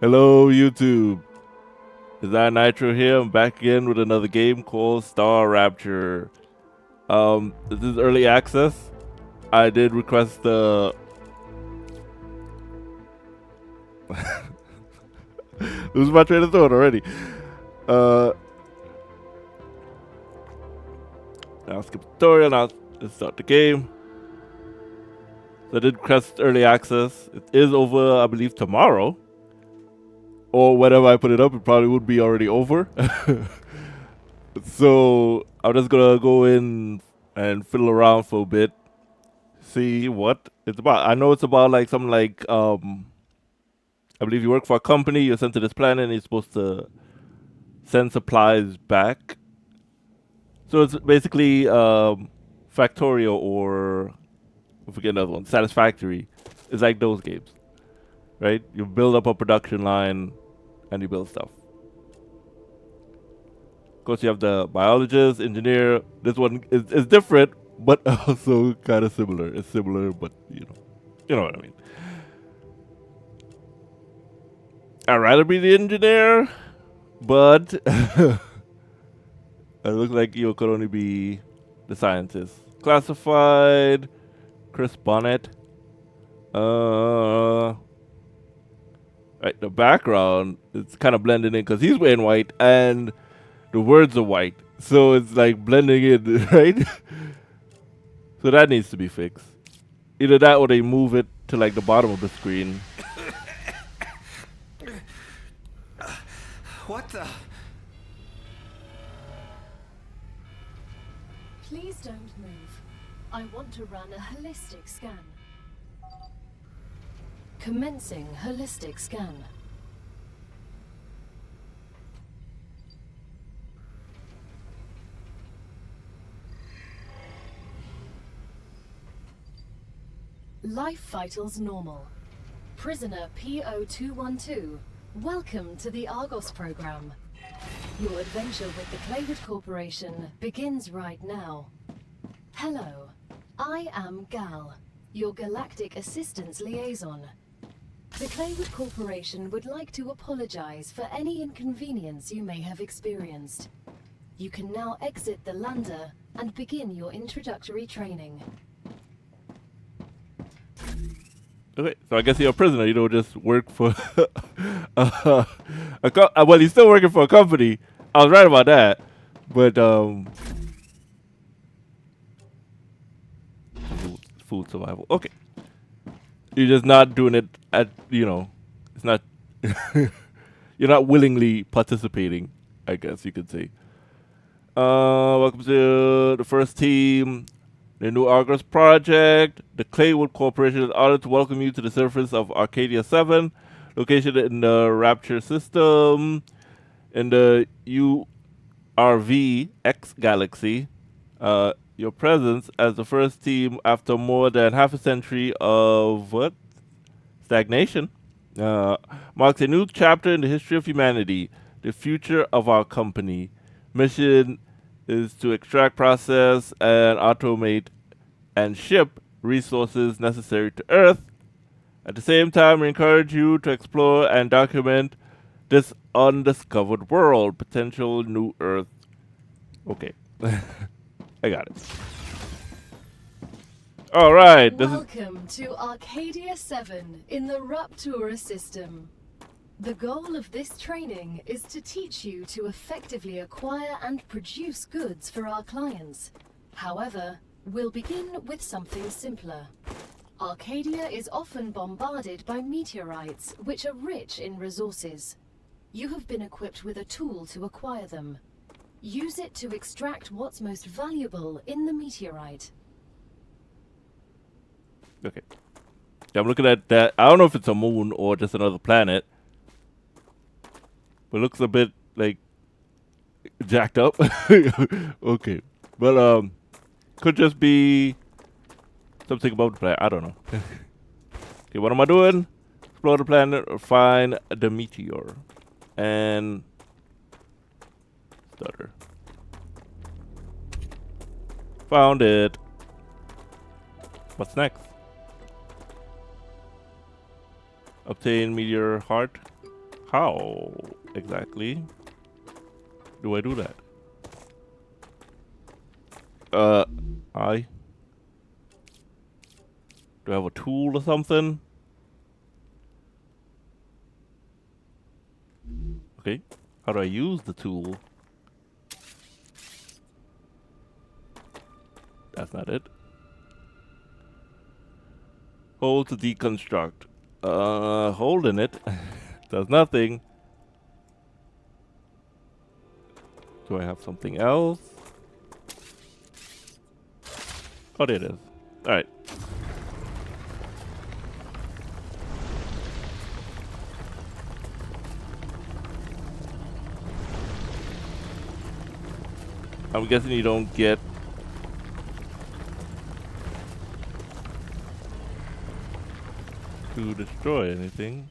Hello, YouTube. Is that Nitro here? I'm back again with another game called StarRapture. This is early access. I did request the. Lose my train of thought already. I'll skip the tutorial. Now let's start the game. So I did request early access. It is over, I believe, tomorrow. Or whenever I put it up, it probably would be already over. So I'm just gonna go in and fiddle around for a bit, see what it's about. I know it's about like something like I believe you work for a company, you're sent to this planet, and you're supposed to send supplies back. So it's basically Factorio or I forget another one, Satisfactory. It's like those games, right? You build up a production line and you build stuff. Of course, you have the biologist, engineer. This one is different, but also kind of similar. It's similar, but you know what I mean. I'd rather be the engineer, but it looks like you could only be the scientist. Classified, Chris Bonnet. Right, the background is kind of blending in because he's wearing white and the words are white, so it's like blending in, right? So that needs to be fixed. Either that or they move it to like the bottom of the screen. What the? Please don't move. I want to run a holistic scan. Commencing holistic scan. Life vitals normal. Prisoner PO212, welcome to the Argos program. Your adventure with the Claywood Corporation begins right now. Hello, I am Gal, your Galactic Assistance Liaison. The Claywood Corporation would like to apologize for any inconvenience you may have experienced. You can now exit the lander and begin your introductory training. Okay, so I guess you're a prisoner. You don't just work for well, he's still working for a company. I was right about that, but food survival. Okay, you're just not doing it at it's not you're not willingly participating. I guess you could say. Welcome to the first team. The new Argos project. The Claywood Corporation is honored to welcome you to the surface of Arcadia 7, located in the Rapture system, in the URV X galaxy. Your presence as the first team after more than half a century of stagnation marks a new chapter in the history of humanity, the future of our company. Mission is to extract, process, and automate and ship resources necessary to Earth. At the same time, we encourage you to explore and document this undiscovered world, potential new Earth. Okay, I got it. All right. Welcome to Arcadia 7 in the Raptura system. The goal of this training is to teach you to effectively acquire and produce goods for our clients. However, we'll begin with something simpler. Arcadia is often bombarded by meteorites, which are rich in resources. You have been equipped with a tool to acquire them. Use it to extract what's most valuable in the meteorite. Okay. Yeah, I'm looking at that. I don't know if it's a moon or just another planet. But it looks a bit like jacked up. Okay. But could just be something about the planet. I don't know. Okay, what am I doing? Explore the planet or find the meteor. And stutter. Found it. What's next? Obtain meteor heart. How exactly do I do that? I do I have a tool or something? Okay. How do I use the tool? That's not it. Hold to deconstruct. Holding it does nothing. Do I have something else? Oh, there it is. Alright. I'm guessing you don't get to destroy anything.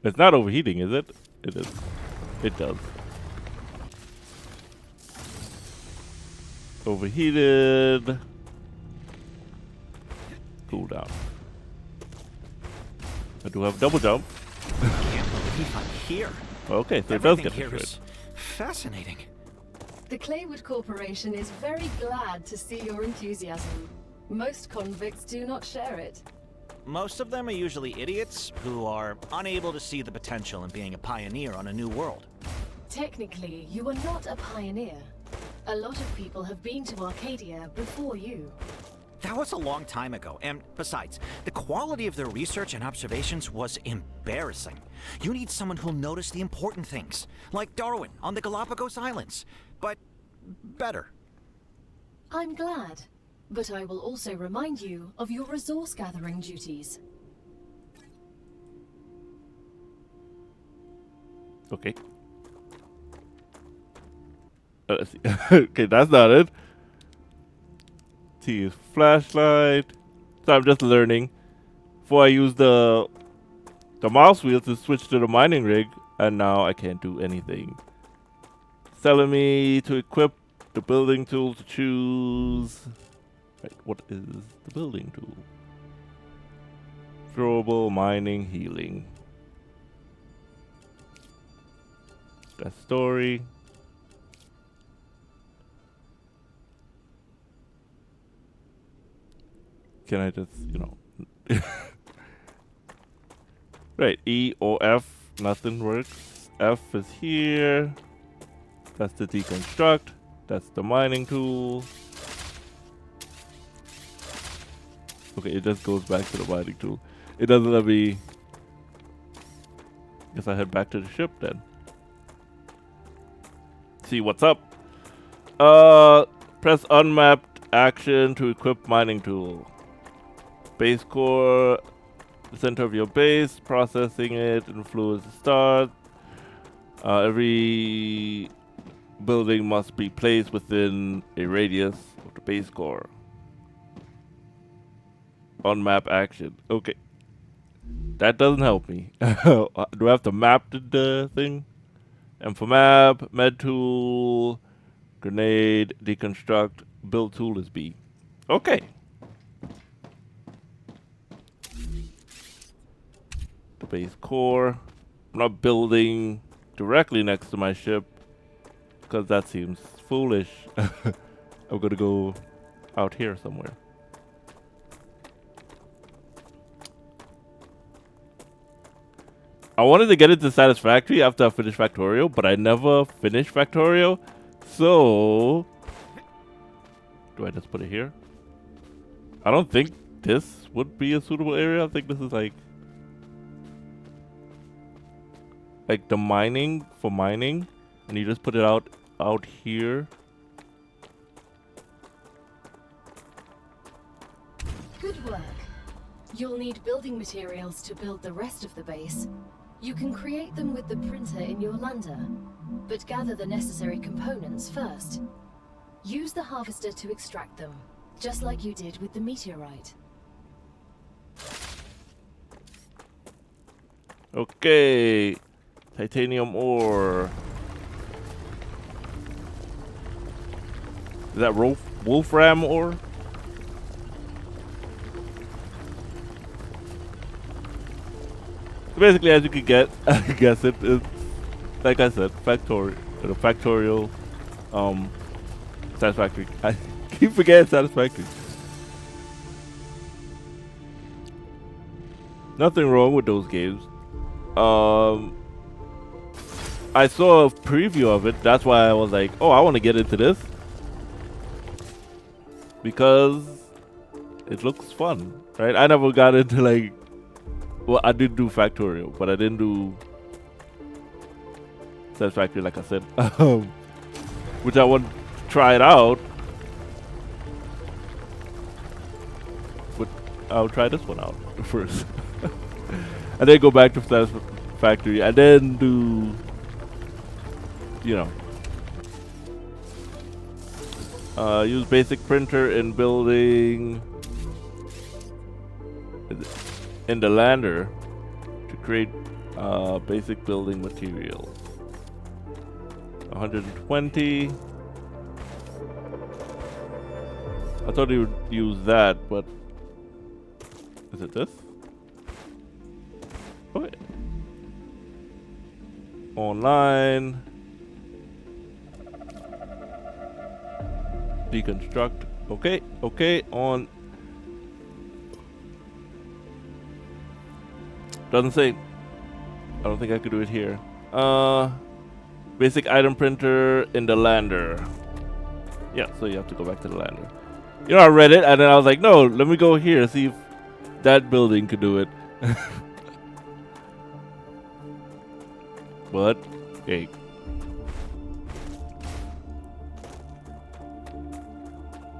It's not overheating, is it? It is. It does. Overheated. Cool down. I do have double jump. Can't believe I'm here. Okay, so it does Everything get here destroyed. is fascinating. The Claywood Corporation is very glad to see your enthusiasm. Most convicts do not share it. Most of them are usually idiots who are unable to see the potential in being a pioneer on a new world. Technically, you are not a pioneer. A lot of people have been to Arcadia before you. That was a long time ago, and besides, the quality of their research and observations was embarrassing. You need someone who'll notice the important things, like Darwin on the Galapagos Islands, but better. I'm glad, but I will also remind you of your resource gathering duties. Okay. Let's see. Okay, that's not it. T is flashlight. So I'm just learning. Before I use the mouse wheel to switch to the mining rig, and now I can't do anything. It's telling me to equip the building tool to choose. Right, what is the building tool? Throwable, mining, healing. That's story. Can I just, you know... Right, E or F, nothing works. F is here. That's the deconstruct. That's the mining tool. Okay, it just goes back to the mining tool. It doesn't let me... Guess I head back to the ship then. See what's up. Press unmapped action to equip mining tool. Base core, the center of your base, processing it, influence the start. Every building must be placed within a radius of the base core. On map action. Okay. That doesn't help me. Do I have to map the thing? M for map, med tool, grenade, deconstruct, build tool is B. Okay. The base core. I'm not building directly next to my ship because that seems foolish. I'm gonna go out here somewhere. I wanted to get into Satisfactory after I finished Factorio, but I never finished Factorio. So, do I just put it here? I don't think this would be a suitable area. I think this is like the mining for mining, and you just put it out here. Good work. You'll need building materials to build the rest of the base. You can create them with the printer in your lander, but gather the necessary components first. Use the harvester to extract them, just like you did with the meteorite. Okay, titanium ore. Is that wolfram ore? Basically, as you can get, I guess it is, like I said, factorial, satisfactory. I keep forgetting satisfactory. Nothing wrong with those games. I saw a preview of it. That's why I was like, oh, I want to get into this. Because it looks fun, right? I never got into like, well, I did do factorial, but I didn't do satisfactory, like I said. Which I want to try it out. But I'll try this one out first. And then go back to satisfactory, and then do, you know, use basic printer in building in the lander to create basic building materials. 120. I thought you would use that, but is it this? Okay. Online. Deconstruct. Okay, okay, on. Doesn't say. I don't think I could do it here. Basic item printer in the lander. Yeah, so you have to go back to the lander. You know, I read it and then I was like, no, let me go here, see if that building could do it. But, hey.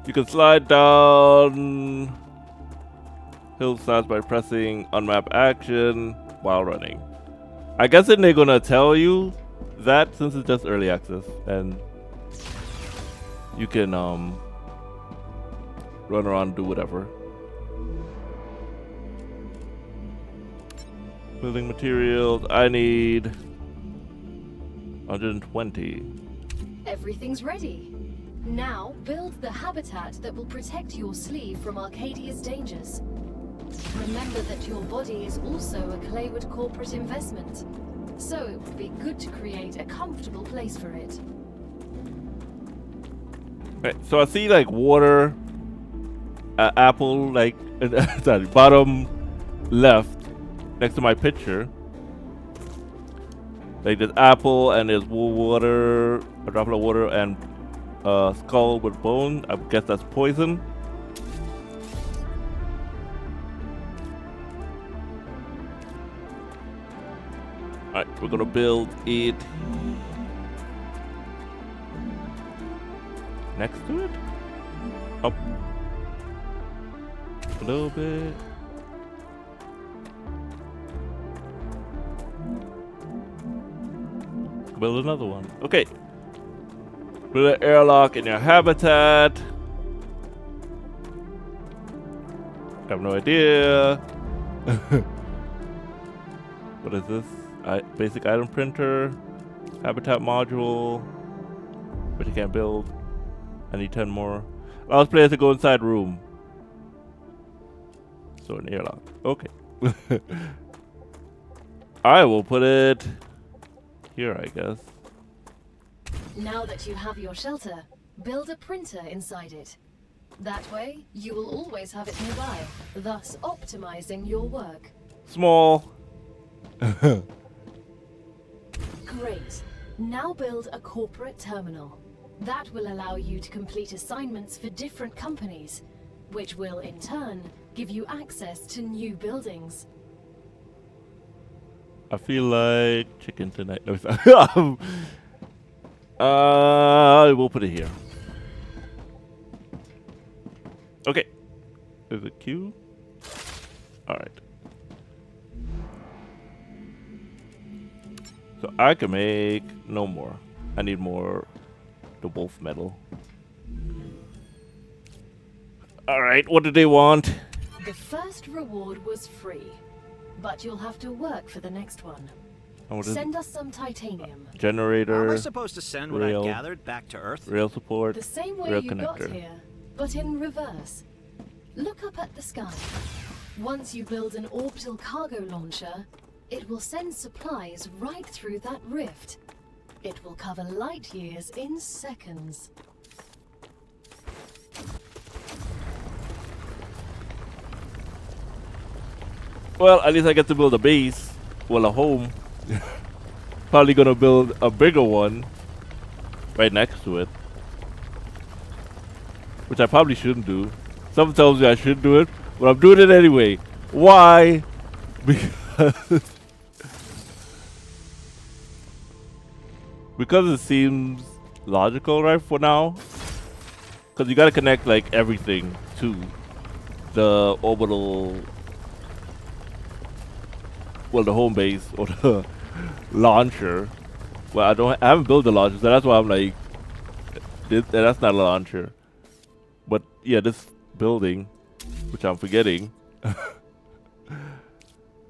You can slide down hillsides by pressing unmap action while running. I guess then they're gonna tell you that since it's just early access and you can run around and do whatever. Building materials, I need 120. Everything's ready. Now build the habitat that will protect your sleeve from Arcadia's dangers. Remember that your body is also a Claywood corporate investment, so it would be good to create a comfortable place for it. Okay, so I see like water, apple, like sorry, bottom left next to my picture. Like there's apple and there's water, a droplet of water, and skull with bone. I guess that's poison. Alright, we're gonna build it next to it. Up a little bit. Build another one. Okay. Build an airlock in your habitat. I have no idea. What is this? Basic item printer. Habitat module. But you can't build. I need 10 more. Allows players to go inside room. So an airlock. Okay. Alright, we'll put it here, I guess. Now that you have your shelter, build a printer inside it. That way, you will always have it nearby, thus optimizing your work. Small. Great. Now build a corporate terminal. That will allow you to complete assignments for different companies, which will, in turn, give you access to new buildings. I feel like chicken tonight. No, sorry. We'll put it here. Okay. Is it Q? Alright. So I can make no more. I need more the wolf metal. Alright, what do they want? The first reward was free, but you'll have to work for the next one. Send us some titanium. Generator. How am I supposed to send what I've gathered back to Earth? Rail support. The same way rail you connector. got here, but in reverse. Look up at the sky. Once you build an orbital cargo launcher, It will send supplies right through that rift. It will cover light years in seconds. Well, at least I get to build a base. Well, a home. Probably gonna build a bigger one right next to it. Which I probably shouldn't do. Someone tells me I should do it, but I'm doing it anyway. Why? Because because it seems logical, right, for now. Because you gotta connect like everything to the orbital, well, the home base or the launcher. Well, I haven't built the launcher, so that's why I'm like, that's not a launcher. But yeah, this building, which I'm forgetting,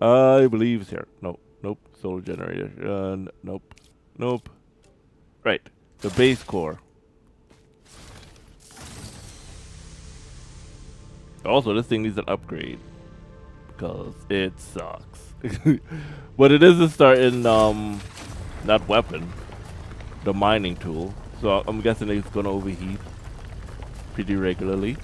I believe is here. No, nope. Solar generator. Nope, nope. Right, the base core. Also, this thing needs an upgrade because it sucks. But it is a start in that weapon, the mining tool. So I'm guessing it's gonna overheat pretty regularly.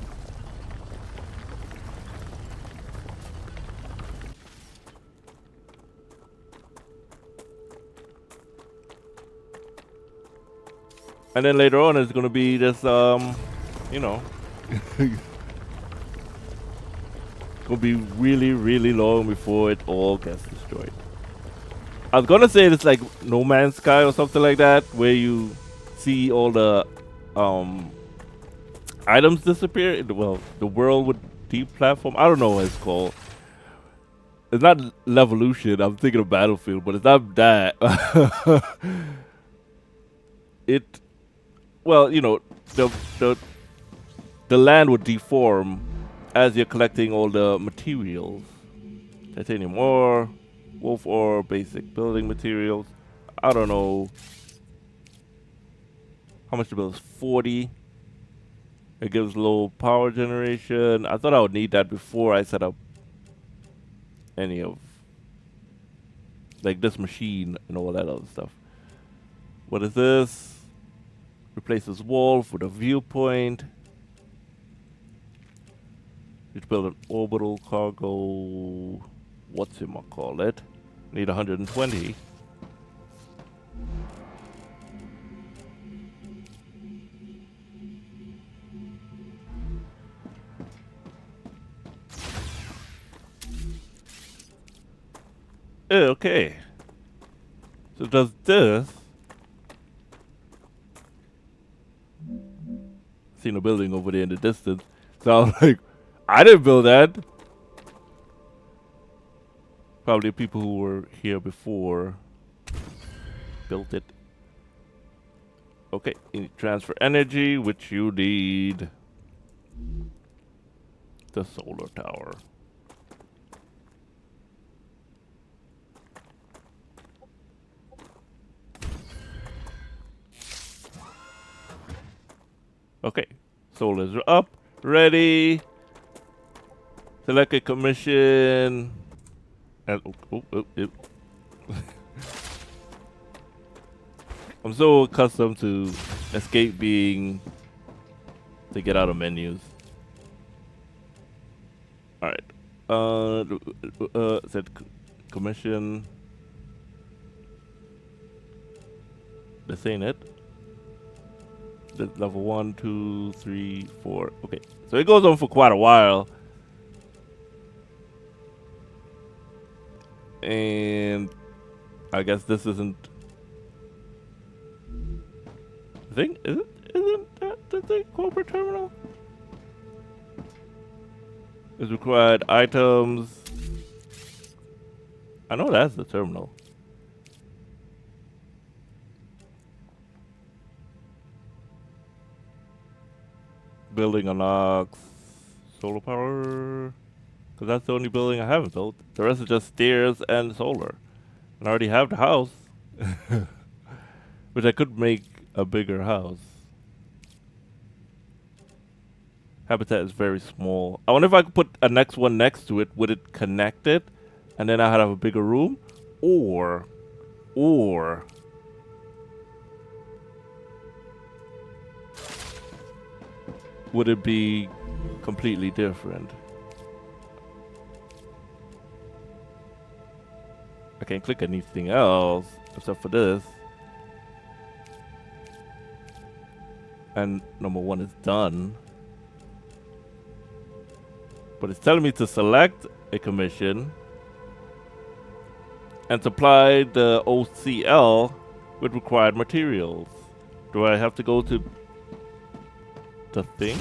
And then later on, it's gonna be this, you know, gonna be really, really long before it all gets destroyed. I was gonna say it's like No Man's Sky or something like that, where you see all the items disappear. Well, the world with deep platform. I don't know what it's called. It's not Levolution. I'm thinking of Battlefield, but it's not that. It, well, you know, the the land would deform as you're collecting all the materials. Titanium ore, wolf ore, basic building materials. I don't know how much to build is 40. It gives low power generation. I thought I would need that before I set up any of like this machine and all that other stuff. What is this? Replaces wolf with a viewpoint. Just build an orbital cargo. What's it gonna call it? Need 120. Okay. So does this? Seen a building over there in the distance. So I'm like, I didn't build that. Probably people who were here before built it. Okay, you need transfer energy, which you need the solar tower. Okay, solars are up, ready. Select a commission. And I'm so accustomed to escape being to get out of menus. All right. Said commission. This ain't it. Level 1, 2, 3, 4. Okay, so it goes on for quite a while. And I guess this isn't the thing. Isn't that the thing? Corporate terminal is required items. I know that's the terminal. Building unlocks solar power. Because that's the only building I haven't built. The rest is just stairs and solar. And I already have the house. Which I could make a bigger house. Habitat is very small. I wonder if I could put a next one next to it. Would it connect it? And then I would have a bigger room? Or would it be completely different? I can't click anything else except for this. And number 1 is done. But it's telling me to select a commission and supply the OCL with required materials. Do I have to go to the thing?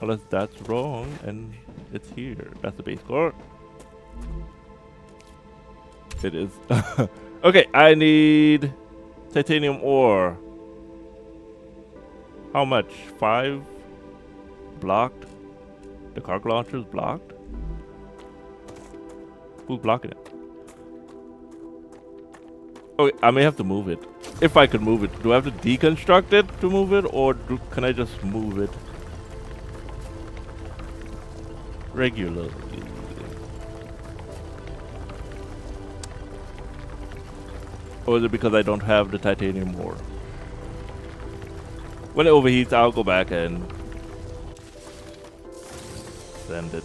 Unless that's wrong and it's here. That's the base core. It is. Okay, I need titanium ore. How much? 5? Blocked? The cargo launcher is blocked? Who's blocking it? Okay, I may have to move it. If I could move it. Do I have to deconstruct it to move it? Or can I just move it regularly? Or is it because I don't have the titanium ore? When it overheats, I'll go back and send it.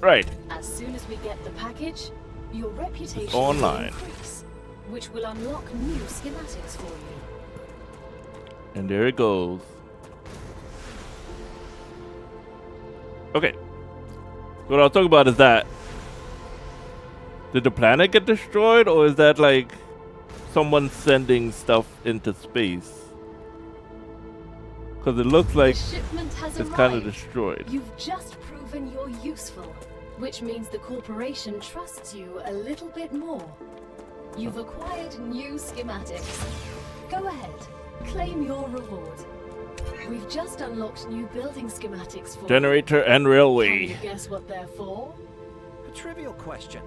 Right. As soon as we get the package, your reputation It's online. will increase, which will unlock new schematics for you. And there it goes. Okay. What I'll talk about is that. Did the planet get destroyed, or is that like someone sending stuff into space? Because it looks like The shipment has it's kind of arrived. destroyed. You've just proven you're useful, which means the corporation trusts you a little bit more. You've acquired new schematics. Go ahead, claim your reward. We've just unlocked new building schematics for Generator and you. Can railway. you guess what they're for? A trivial question.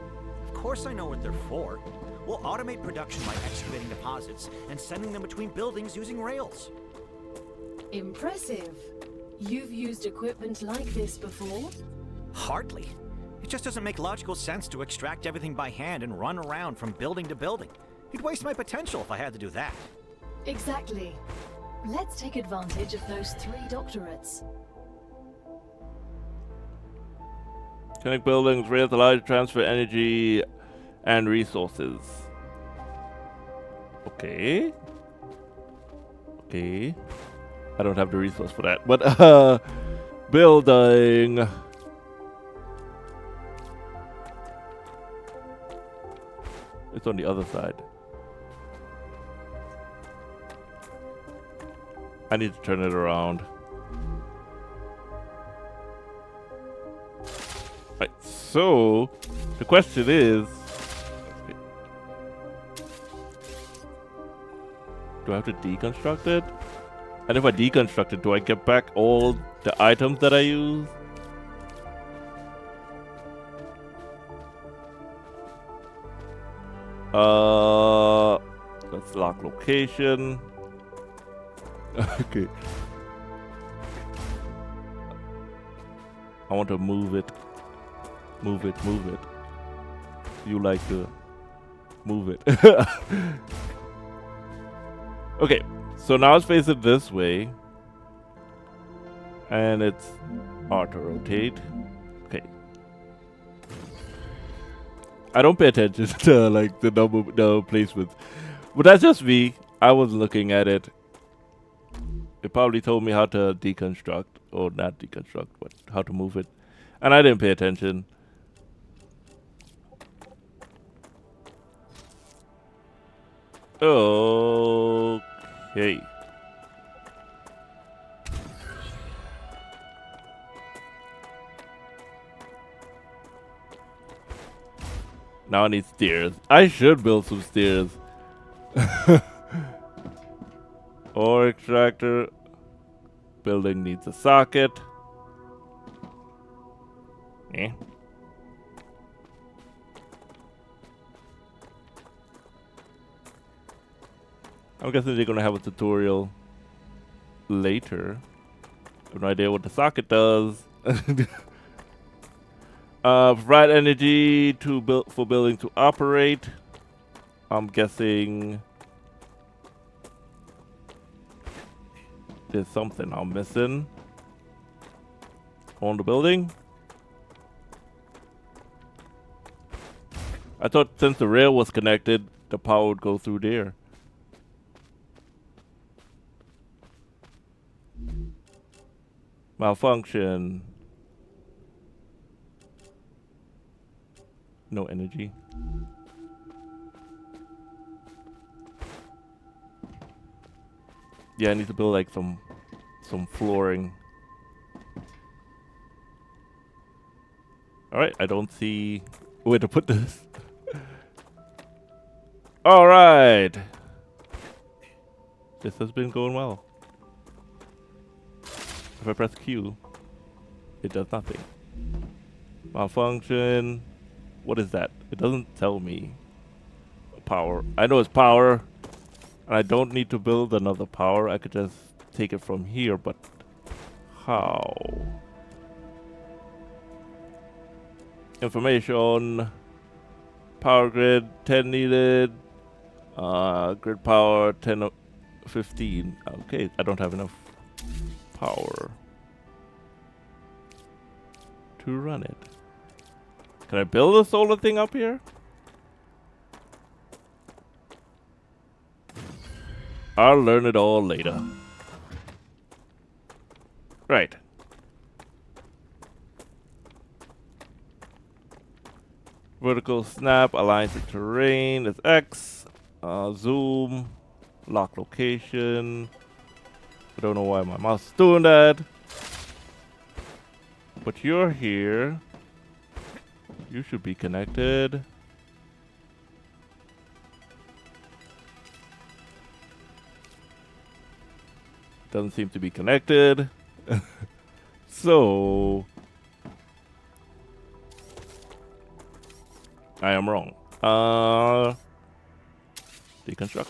Of course I know what they're for. We'll automate production by excavating deposits and sending them between buildings using rails. Impressive. You've used equipment like this before? Hardly. It just doesn't make logical sense to extract everything by hand and run around from building to building. You'd waste my potential if I had to do that. Exactly. Let's take advantage of those 3 doctorates. Connect buildings, rails allow you to transfer energy and resources. Okay. Okay. I don't have the resource for that. But building. It's on the other side. I need to turn it around. Right, so the question is, do I have to deconstruct it? And if I deconstruct it, do I get back all the items that I use? Let's lock location. Okay. I want to move it. Move it, move it. You like to move it. Okay, so now it's facing this way. And it's auto rotate. Okay. I don't pay attention to like the placements. But that's just me. I was looking at it. It probably told me how to deconstruct, or not deconstruct, but how to move it. And I didn't pay attention. Okay. Now I need stairs. I should build some stairs. Ore extractor. Building needs a socket. Eh. I'm guessing they're gonna have a tutorial later. I have no idea what the socket does. Provide energy to build for building to operate. I'm guessing there's something I'm missing on the building. I thought since the rail was connected, the power would go through there. Malfunction. No energy. Yeah, I need to build like some flooring. Alright, I don't see where to put this. Alright. This has been going well. If I press Q, it does nothing. Malfunction. What is that? It doesn't tell me. Power. I know it's power. And I don't need to build another power. I could just take it from here, but how? Information. Power grid 10 needed. Grid power 10 15. Okay, I don't have enough power to run it. Can I build a solar thing up here? I'll learn it all later. Right. Vertical snap aligns the terrain is X. Zoom. Lock location. I don't know why my mouse is doing that. But you're here. You should be connected. Doesn't seem to be connected. So I am wrong. Deconstruct.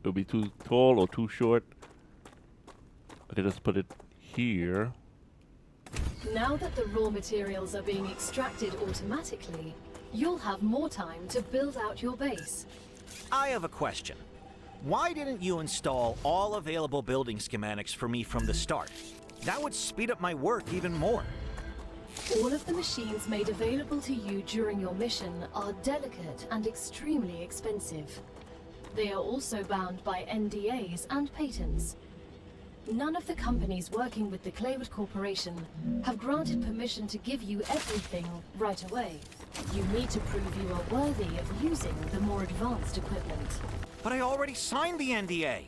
It'll be too tall or too short. I can just put it here. Now that the raw materials are being extracted automatically, you'll have more time to build out your base. I have a question. Why didn't you install all available building schematics for me from the start? That would speed up my work even more. All of the machines made available to you during your mission are delicate and extremely expensive. They are also bound by NDAs and patents. None of the companies working with the Claywood Corporation have granted permission to give you everything right away. You need to prove you are worthy of using the more advanced equipment. But I already signed the NDA.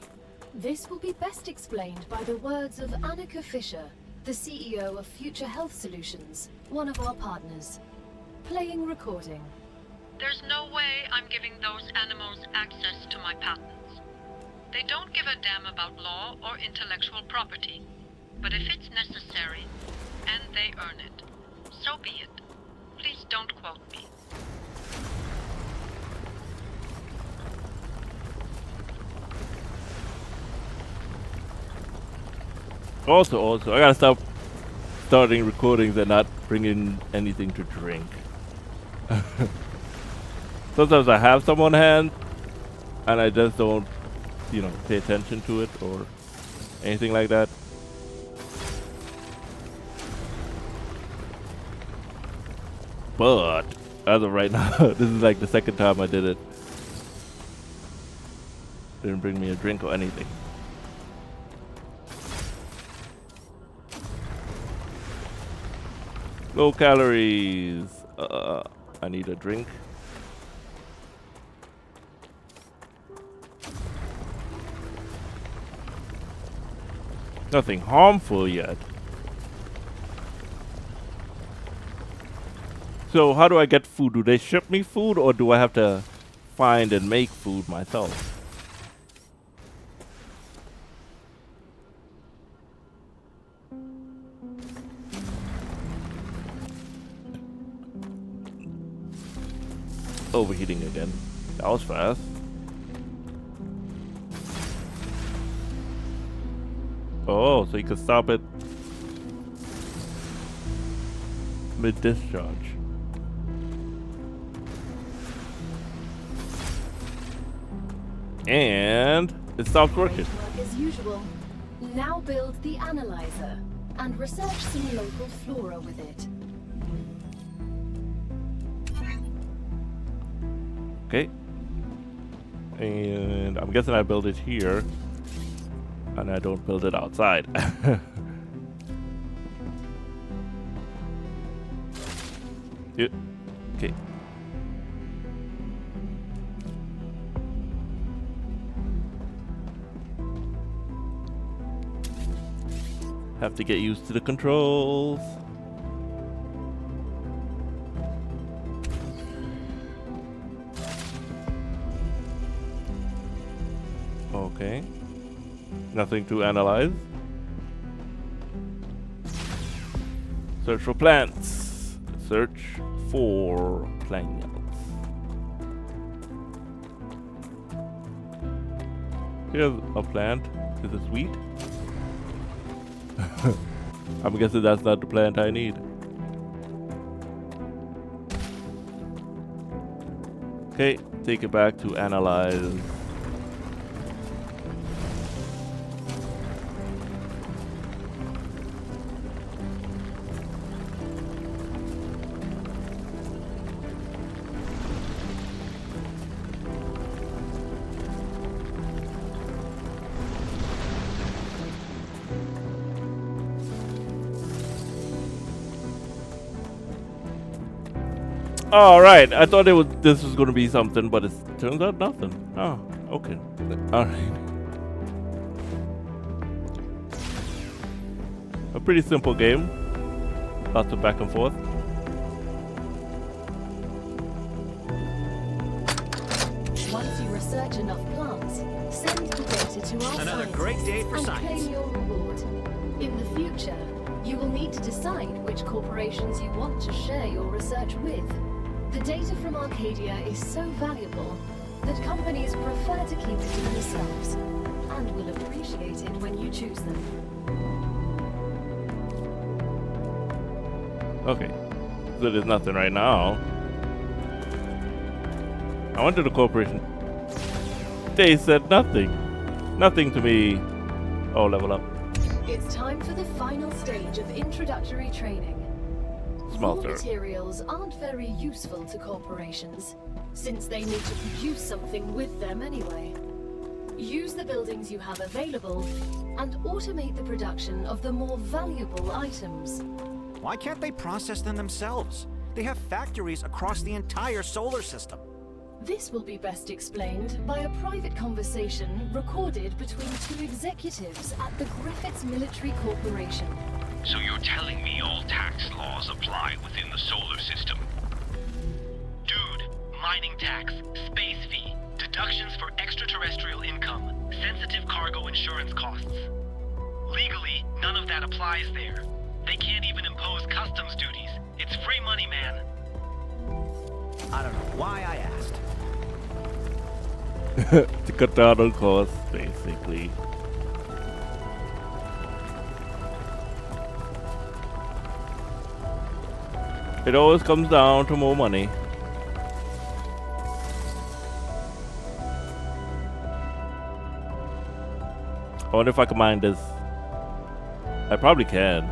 This will be best explained by the words of Annika Fisher, the CEO of Future Health Solutions, one of our partners. Playing recording. There's no way I'm giving those animals access to my patents. They don't give a damn about law or intellectual property. But if it's necessary, and they earn it, so be it. Please don't quote me. Also, I gotta stop starting recordings and not bringing anything to drink. Sometimes I have some on hand, and I just don't, pay attention to it or anything like that. But as of right now, this is like the second time I did it. Didn't bring me a drink or anything. Low calories. I need a drink. Nothing harmful yet. So how do I get food? Do they ship me food, or do I have to find and make food myself? Overheating again. That was fast. Oh, so you can stop it mid-discharge. And it stopped working. Great work as usual. Now build the analyzer and research some local flora with it. Okay. And I'm guessing I build it here. And I don't build it outside. Yeah. Okay. Have to get used to the controls. Okay. Nothing to analyze. Search for plants. Search for plants. Here's a plant. Is it sweet? I'm guessing that's not the plant I need. Okay, take it back to analyze. All right, I thought this was going to be something, but it turns out nothing. Oh, okay. All right. A pretty simple game. Lots of back and forth. Once you research enough plants, send the data to our Another scientists great day for and science. claim your reward. In the future, you will need to decide which corporations you want to share your research with. The data from Arcadia is so valuable that companies prefer to keep it to themselves and will appreciate it when you choose them. Okay. So there's nothing right now. I went to the corporation. They said nothing. Nothing to me. Oh, level up. It's time for the final stage of introductory training. Raw Smelter. materials aren't very useful to corporations, since they need to produce something with them anyway. Use the buildings you have available and automate the production of the more valuable items. Why can't they process them themselves? They have factories across the entire solar system. This will be best explained by a private conversation recorded between two executives at the Griffiths Military Corporation. So you're telling me all tax laws apply within the solar system? Dude, mining tax, space fee, deductions for extraterrestrial income, sensitive cargo insurance costs. Legally, none of that applies there. They can't even impose customs duties. It's free money, man. I don't know why I asked. To cut down on costs, basically. It always comes down to more money. I wonder if I can mine this. I probably can.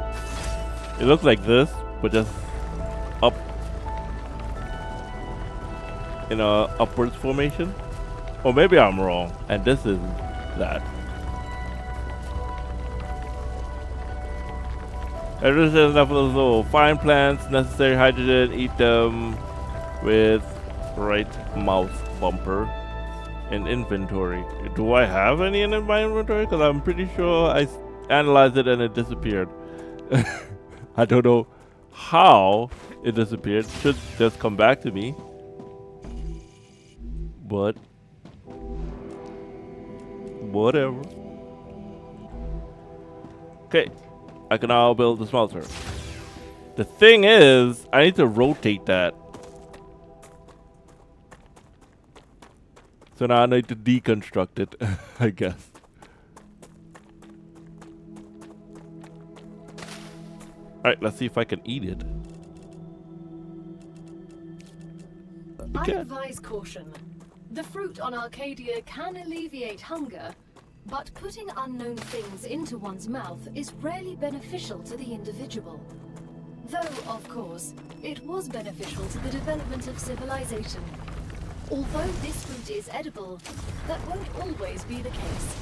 It looks like this, but just up in a upwards formation. Or maybe I'm wrong, and this is that. Everything says enough of those little fine plants, necessary hydrogen, eat them with right mouse bumper in inventory. Do I have any in my inventory? Because I'm pretty sure I analyzed it and it disappeared. I don't know how it disappeared. Should just come back to me. But whatever. Okay. I can now build the smelter. The thing is, I need to rotate that. So now I need to deconstruct it, I guess. Alright, let's see if I can eat it. I advise caution. The fruit on Arcadia can alleviate hunger, but putting unknown things into one's mouth is rarely beneficial to the individual. Though, of course, it was beneficial to the development of civilization. Although this fruit is edible, that won't always be the case.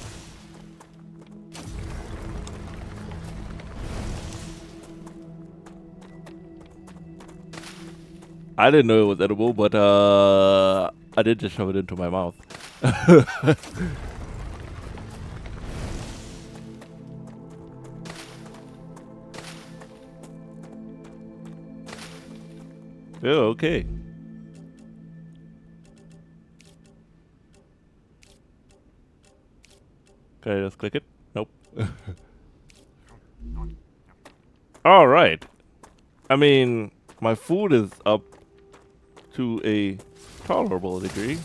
I didn't know it was edible, but I did just shove it into my mouth. Oh, okay. Can I just click it? Nope. All right. I mean, my food is up to a tolerable degree.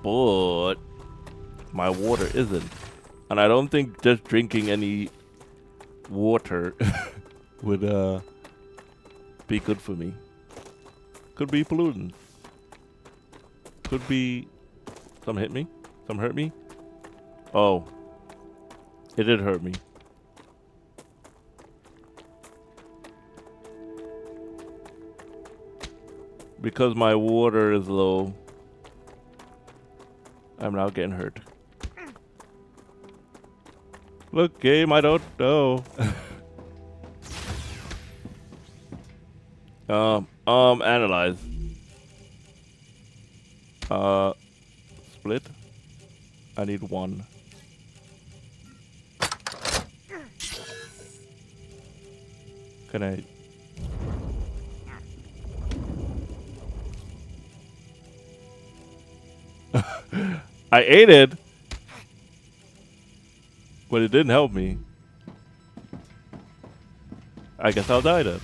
But my water isn't. And I don't think just drinking any water would be good for me. Could be pollutants. Could be... Some hit me? Some hurt me? Oh. It did hurt me. Because my water is low, I'm now getting hurt. Look, game, I don't know. Analyze. Split. I need one. Can I? I ate it, but it didn't help me. I guess I'll die then.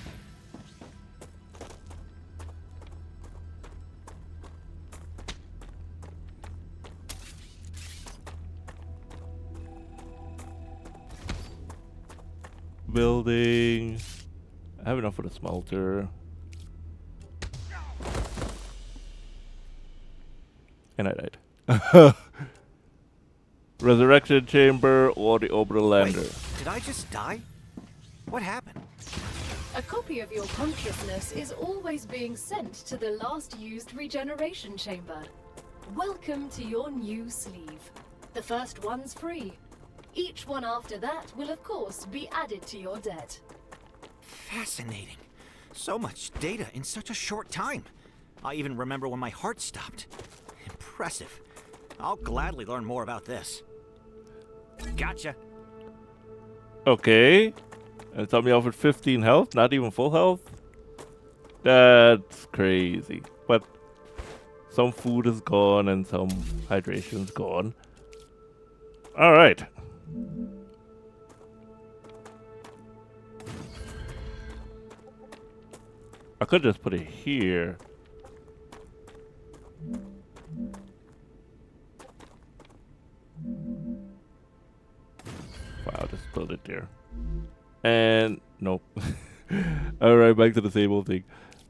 Building. I have enough for the smelter. And I died. Resurrection chamber or the orbital lander. Wait, did I just die? What happened? A copy of your consciousness is always being sent to the last used regeneration chamber. Welcome to your new sleeve. The first one's free. Each one after that will of course be added to your debt. Fascinating. So much data in such a short time. I even remember when my heart stopped. Impressive. I'll gladly learn more about this. Gotcha. Okay. And it's me off at 15 health, not even full health? That's crazy. But some food is gone and some hydration's gone. Alright. I could just put it here. Wow, just build it there. And nope. Alright, back to the same old thing.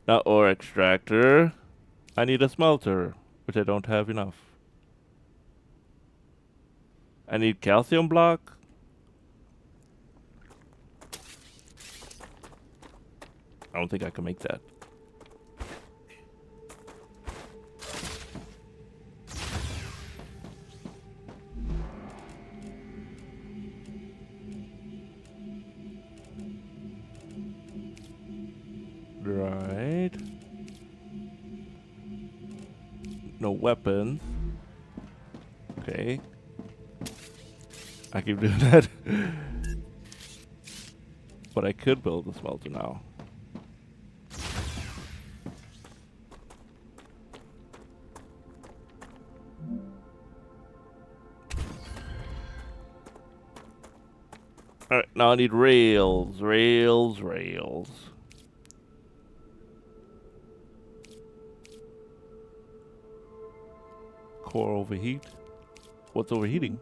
Now, ore extractor. I need a smelter, which I don't have enough. I need calcium block. I don't think I can make that. Right. No weapons. Okay. I keep doing that. But I could build a smelter now. Alright, now I need rails. Rails. Core overheat. What's overheating?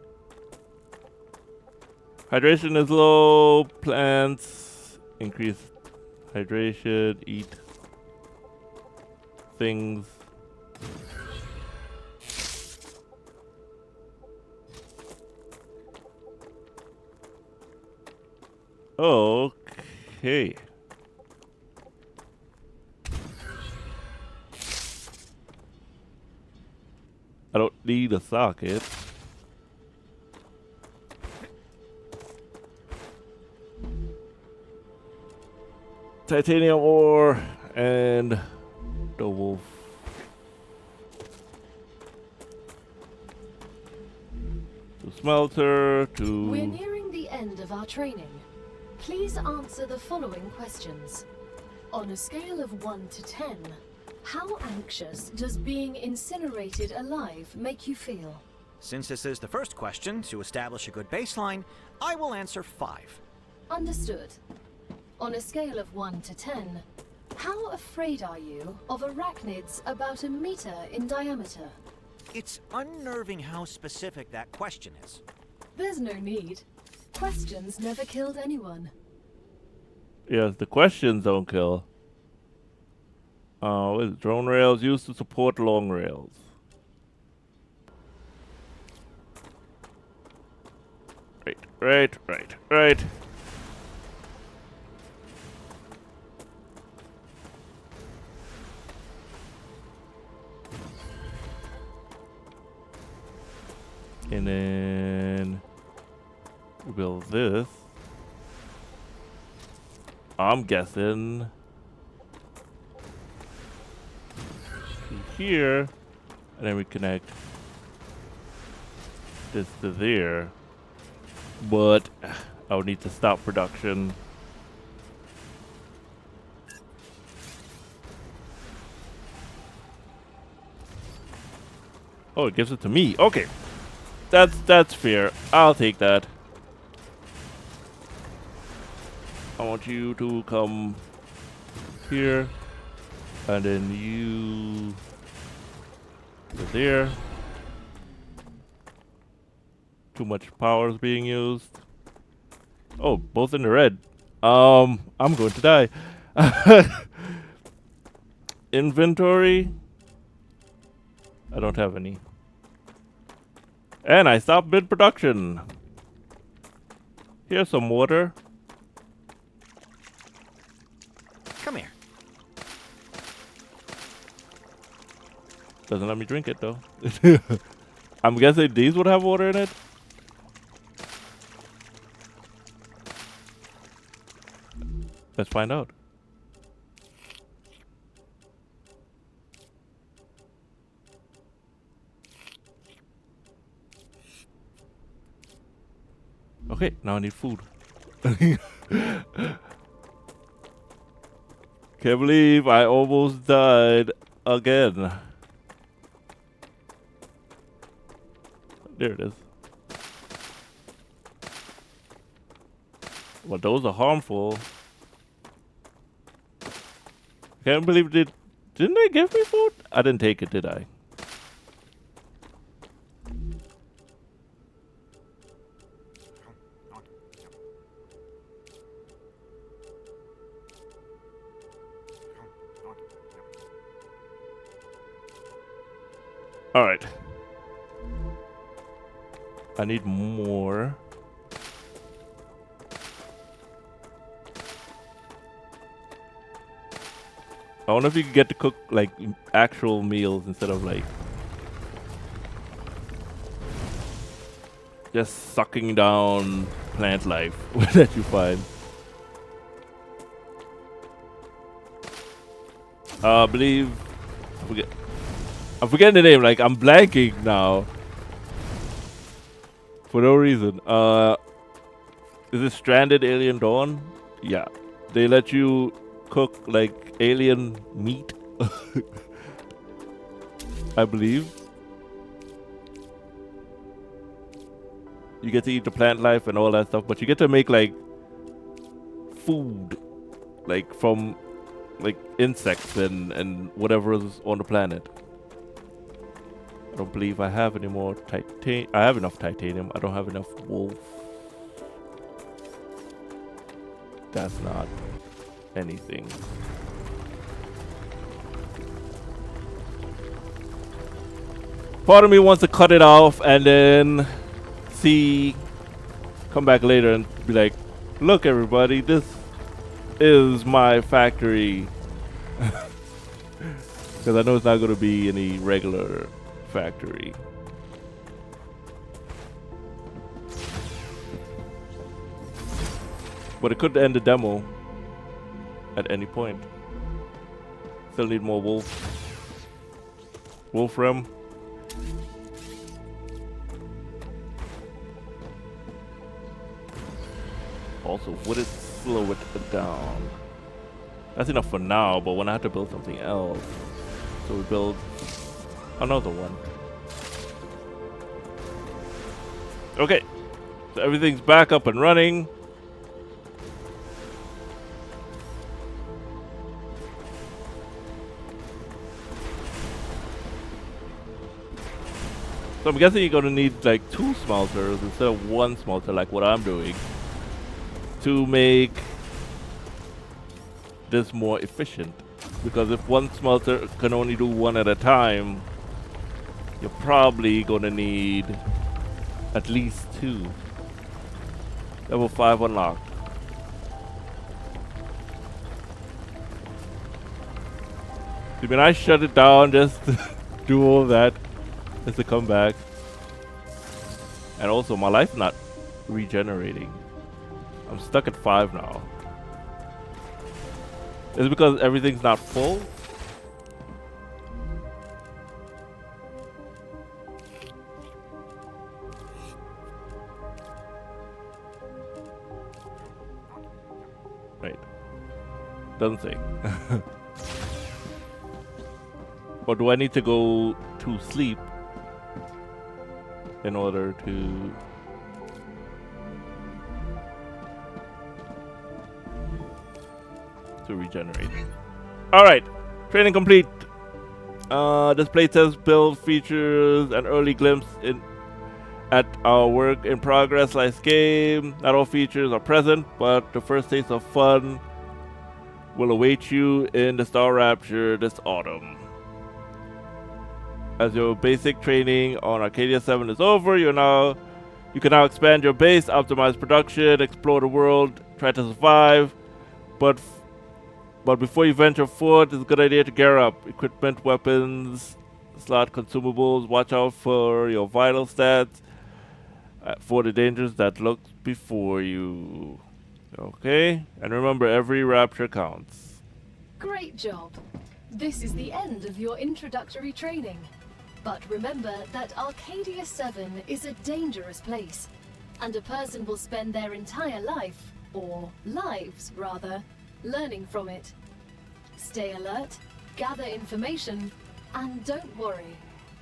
Hydration is low. Plants increase hydration. Eat things. Okay. I don't need a socket. Titanium ore and the wolf. To smelter to. We're nearing the end of our training. Please answer the following questions. On a scale of 1 to 10, how anxious does being incinerated alive make you feel? Since this is the first question, to establish a good baseline, I will answer 5. Understood. On a scale of 1 to 10, how afraid are you of arachnids about a meter in diameter? It's unnerving how specific that question is. There's no need. Questions never killed anyone. Yes, the questions don't kill. What is it? Drone rails used to support long rails. Right. And then we build this. I'm guessing to here, and then we connect this to there. But I would need to stop production. Oh, it gives it to me. Okay, that's fair. I'll take that. I want you to come here, and then you go there. Too much power is being used. Oh, both in the red. I'm going to die. Inventory. I don't have any. And I stopped mid production. Here's some water. Come here. Doesn't let me drink it though. I'm guessing these would have water in it. Let's find out. Okay, now I need food. Can't believe I almost died again. There it is. Well, those are harmful. Can't believe didn't they give me food? I didn't take it, did I? All right. I need more. I wonder if you could get to cook like actual meals instead of like just sucking down plant life that you find. I believe I'm forgetting the name. Like I'm blanking now for no reason. Is it Stranded Alien Dawn? Yeah, they let you cook like alien meat. I believe you get to eat the plant life and all that stuff, but you get to make like food like from like insects and whatever is on the planet. I don't believe I have any more titanium. I have enough titanium. I don't have enough wolf. that's not anything. Part of me wants to cut it off and then come back later and be like, look everybody, this is my factory. Because I know it's not going to be any regular factory. But it could end the demo at any point. Still need more Wolfram. Also, would it slow it down? That's enough for now, but when I have to build something else, so we build another one. Okay, so everything's back up and running. So I'm guessing you're gonna need like 2 smelters instead of 1 smelter, like what I'm doing, to make this more efficient. Because if 1 smelter can only do 1 at a time, you're probably gonna need at least 2. Level 5 unlocked. I mean, I shut it down just to do all that, just to come back. And also, my life not regenerating. I'm stuck at 5 now. Is it because everything's not full? Right. Doesn't say. Or do I need to go to sleep in order to... regenerate. Alright, training complete. This playtest build features an early glimpse at our work in progress last game. Not all features are present, but the first taste of fun will await you in the StarRapture this autumn. As your basic training on Arcadia 7 is over, you can now expand your base, optimize production, explore the world, try to survive, but before you venture forth, it's a good idea to gear up. Equipment, weapons, slot consumables. Watch out for your vital stats for the dangers that lurk before you. Okay? And remember, every rapture counts. Great job. This is the end of your introductory training. But remember that Arcadia 7 is a dangerous place, and a person will spend their entire life, or lives rather, learning from it. Stay alert, gather information, and don't worry.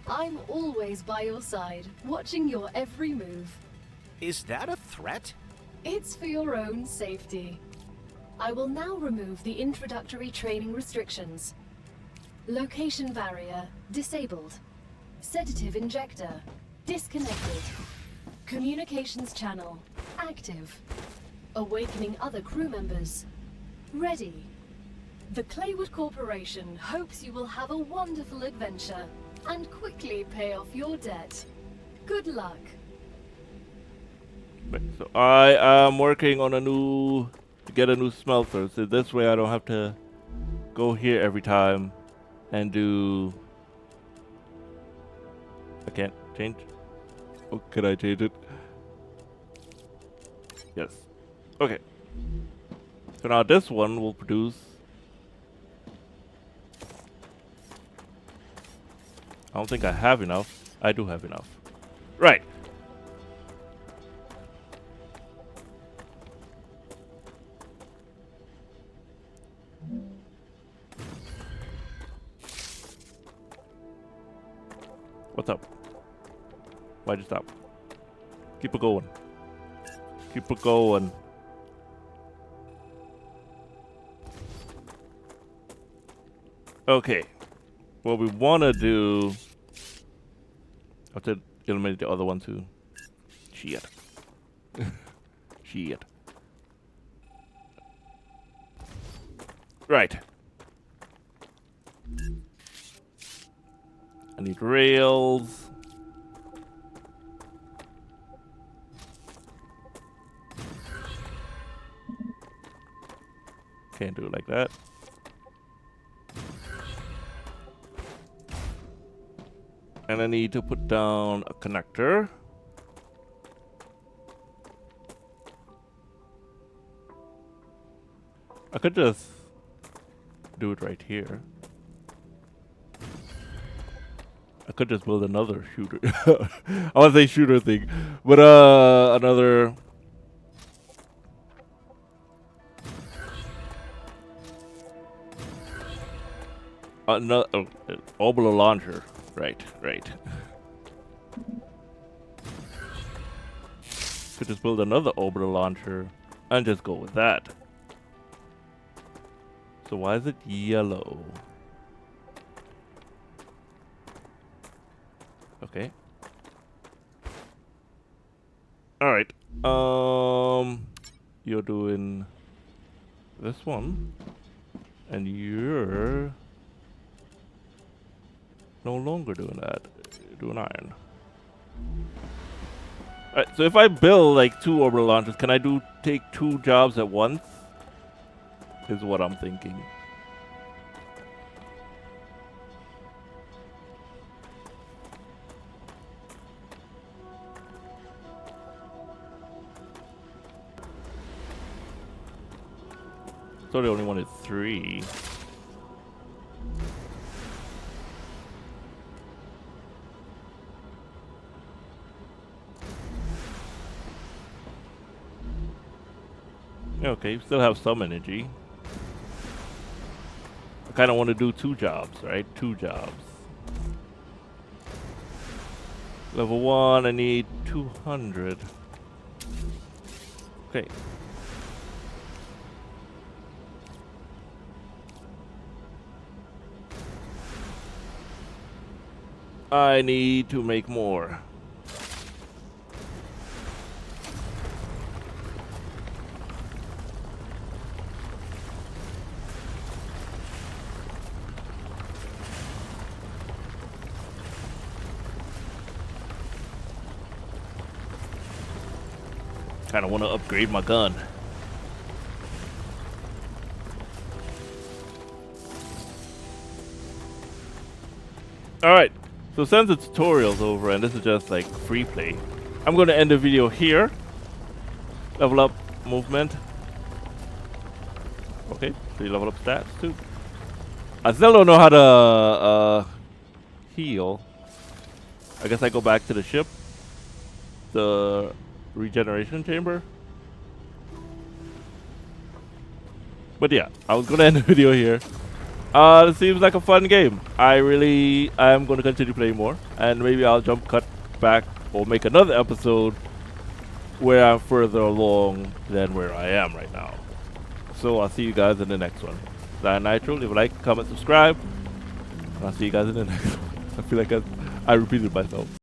I'm always by your side, watching your every move. Is that a threat? It's for your own safety. I will now remove the introductory training restrictions. Location barrier disabled. Sedative injector disconnected. Communications channel active. Awakening other crew members ready. The Claywood Corporation hopes you will have a wonderful adventure and quickly pay off your debt. Good luck. So I am working on to get a new smelter. So this way I don't have to go here every time and do... I can't change? Oh, can I change it? Yes. Okay. So now this one will produce... I don't think I have enough. I do have enough. Right. What's up? Why'd you stop? Keep it going. Keep it going. Okay. What we want to do... I have to eliminate the other one too. Shit. Shit. Right. I need rails. Can't do it like that. And I need to put down a connector. I could just do it right here. I could just build another shooter. I want to say shooter thing, but another. Another orbital launcher. Right. Could just build another orbital launcher and just go with that. So why is it yellow? Okay. Alright. You're doing this one. And you're no longer doing that. You're doing iron. Alright, so if I build like 2 orbital launchers, can I take 2 jobs at once? Is what I'm thinking. So they only wanted 3. Okay, still have some energy. I kind of want to do 2 jobs, right? 2 jobs. Level 1, I need 200. Okay. I need to make more. Kind of want to upgrade my gun. Alright, so since the tutorial's over and this is just like free play, I'm going to end the video here. Level up movement. Okay, so you level up stats too. I still don't know how to heal. I guess I go back to the ship. The regeneration chamber. But yeah, I was gonna end the video here. It seems like a fun game. I am gonna continue playing more, and maybe I'll cut back or make another episode where I'm further along than where I am right now. So I'll see you guys in the next one. Nitro, leave a like, comment, subscribe, and I'll see you guys in the next one. I feel like I repeated myself.